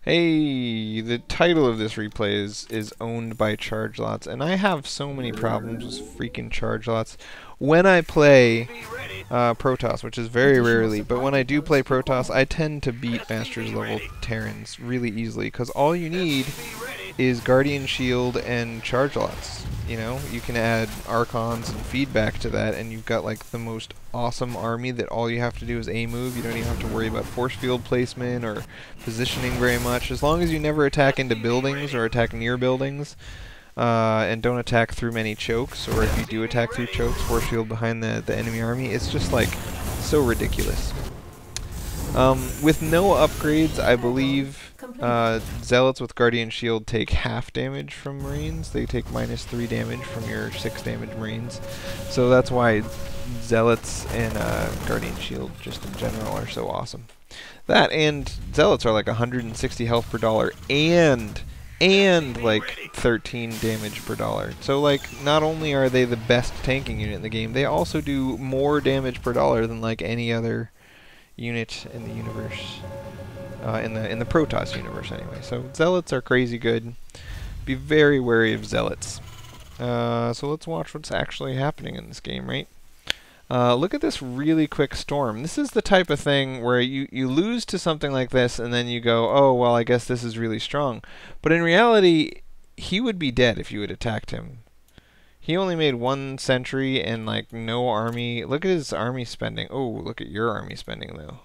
Hey, the title of this replay is owned by charge lots, and I have so many problems with freaking charge lots when I play Protoss, which is very rarely, but when I do play Protoss, I tend to beat Masters level Terrans really easily, because all you need is Guardian Shield and charge lots. You know, you can add Archons and feedback to that, and you've got like the most awesome army that all you have to do is A move. You don't even have to worry about force field placement or positioning very much, as long as you never attack into buildings or attack near buildings, and don't attack through many chokes, or if you do attack through chokes, force field behind the enemy army. It's just like so ridiculous. With no upgrades, I believe Zealots with Guardian Shield take half damage from Marines. They take -3 damage from your 6 damage Marines. So that's why Zealots and Guardian Shield just in general are so awesome. That and Zealots are like 160 health per dollar and like 13 damage per dollar. So like, not only are they the best tanking unit in the game, they also do more damage per dollar than like any other unit in the universe, in the Protoss universe anyway. So Zealots are crazy good. Be very wary of Zealots. So let's watch what's actually happening in this game, right? Look at this really quick storm. This is the type of thing where you lose to something like this and then you go, oh, well, I guess this is really strong. But in reality, he would be dead if you had attacked him. He only made 1 sentry and like no army. Look at his army spending. Oh, look at your army spending though.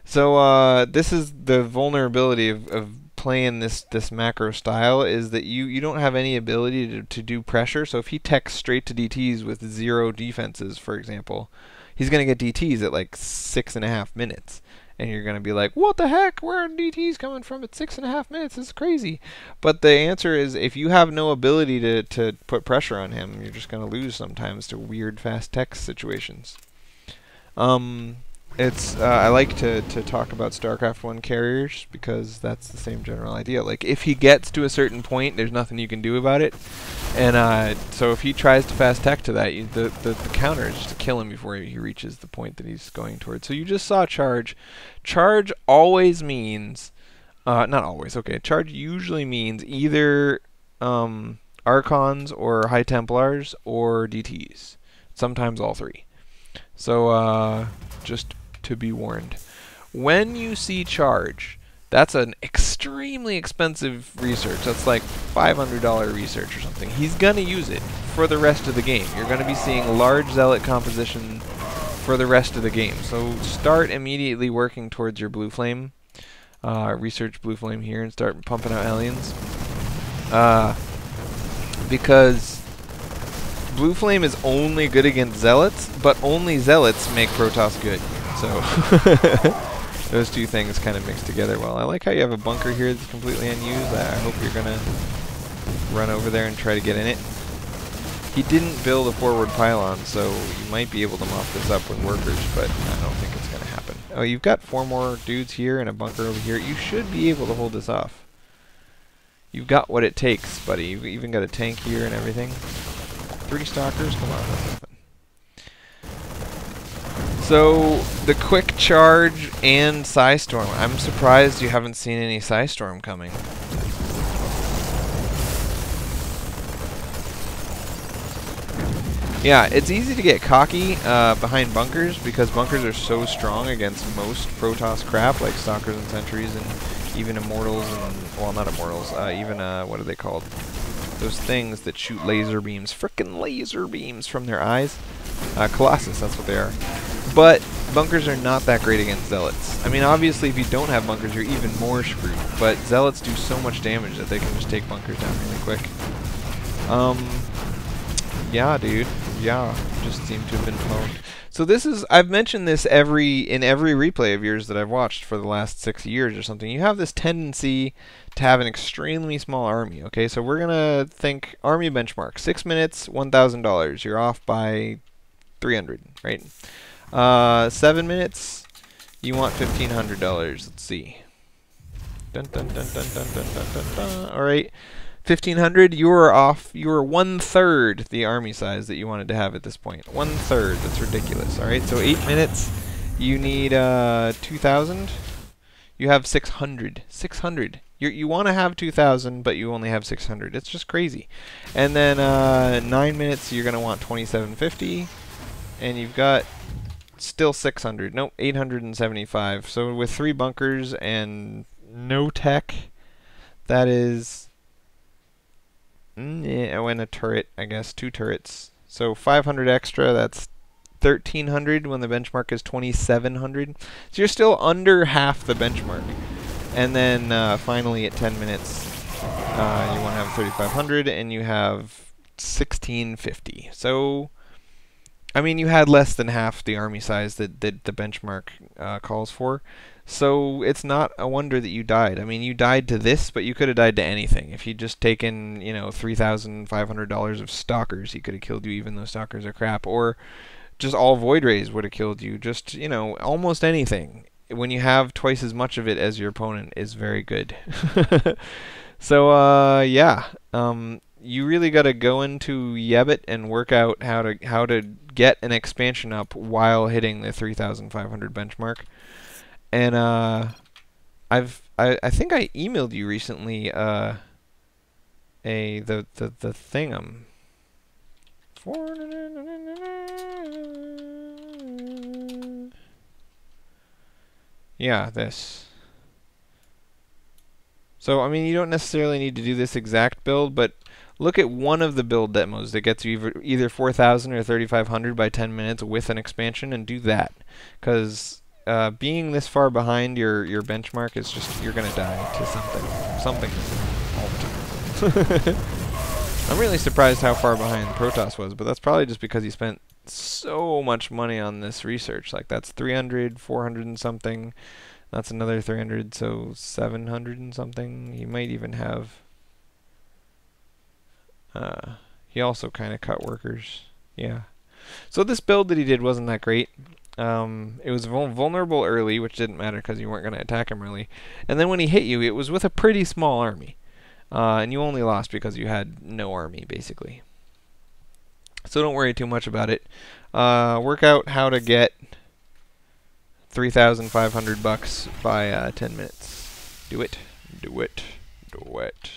So this is the vulnerability of playing this macro style, is that you don't have any ability to do pressure. So if he techs straight to DTs with 0 defenses, for example, he's gonna get DTs at like 6.5 minutes. And you're going to be like, what the heck? Where are DTs coming from at 6.5 minutes? This is crazy. But the answer is, if you have no ability to put pressure on him, you're just going to lose sometimes to weird fast tech situations. I like to talk about StarCraft 1 carriers, because that's the same general idea. Like, if he gets to a certain point, there's nothing you can do about it. And so if he tries to fast tech to that, the counter is just to kill him before he reaches the point that he's going towards. So you just saw charge. Charge always means, not always, okay, charge usually means either Archons or High Templars or DTs. Sometimes all 3. So just to be warned. When you see charge, that's an extremely expensive research. That's like $500 research or something. He's going to use it for the rest of the game. You're going to be seeing large zealot composition for the rest of the game. So start immediately working towards your blue flame. Research blue flame here and start pumping out aliens. Because blue flame is only good against zealots, but only zealots make Protoss good. So those two things kind of mix together well. I like how you have a bunker here that's completely unused. I hope you're going to run over there and try to get in it. He didn't build a forward pylon, so you might be able to mop this up with workers, but I don't think it's going to happen. Oh, you've got 4 more dudes here and a bunker over here. You should be able to hold this off. You've got what it takes, buddy. You've even got a tank here and everything. 3 stalkers? Come on, that's nothing. So, the quick charge and Psystorm. I'm surprised you haven't seen any Psystorm coming. Yeah, it's easy to get cocky behind bunkers, because bunkers are so strong against most Protoss crap, like Stalkers and Sentries and even Immortals and, well, not Immortals, even, what are they called? Those things that shoot laser beams, frickin' laser beams from their eyes. Colossus, that's what they are. But bunkers are not that great against Zealots. I mean, obviously, if you don't have bunkers, you're even more screwed. But Zealots do so much damage that they can just take bunkers down really quick. Yeah, dude. Yeah, just seem to have been pwned. So this is, I've mentioned this in every replay of yours that I've watched for the last 6 years or something. You have this tendency to have an extremely small army, okay? So we're going to think army benchmark. 6 minutes, $1,000. You're off by 300, right? 7 minutes, you want $1,500. Let's see. Dun, dun, dun, dun, dun, dun, dun, dun, dun. All right. 1,500, you are off. You are 1/3 the army size that you wanted to have at this point. 1/3. That's ridiculous. All right. So 8 minutes, you need 2,000. you have 600. 600. You want to have 2,000, but you only have 600. It's just crazy. And then 9 minutes, you're going to want 2750. And you've got still 600. Nope, 875. So with 3 bunkers and no tech, that is... yeah, oh, and a turret, I guess. 2 turrets. So 500 extra, that's 1,300 when the benchmark is 2,700. So you're still under half the benchmark. And then finally at 10 minutes, you want to have 3,500 and you have 1,650. So, I mean, you had less than half the army size that the benchmark calls for. So it's not a wonder that you died. I mean, you died to this, but you could have died to anything. If you'd just taken, you know, $3,500 of stalkers, he could have killed you, even though stalkers are crap. Or just all void rays would have killed you. Just, you know, almost anything. When you have twice as much of it as your opponent is very good. So yeah, you really got to go into Yebbit and work out how to get an expansion up while hitting the 3,500 benchmark. And I think I emailed you recently the thingum. Yeah, this. So, I mean, you don't necessarily need to do this exact build, but look at one of the build demos that gets you either 4,000 or 3,500 by 10 minutes with an expansion, and do that. Because being this far behind your benchmark is just, you're going to die to something all the time. I'm really surprised how far behind Protoss was, but that's probably just because he spent so much money on this research. Like, that's 300, 400 and something. That's another 300, so 700 and something. He might even have... he also kind of cut workers. Yeah. So this build that he did wasn't that great. It was vulnerable early, which didn't matter because you weren't going to attack him early. And then when he hit you, it was with a pretty small army. And you only lost because you had no army, basically. So don't worry too much about it. Work out how to get 3,500 bucks by 10 minutes. Do it. Do it. Do it.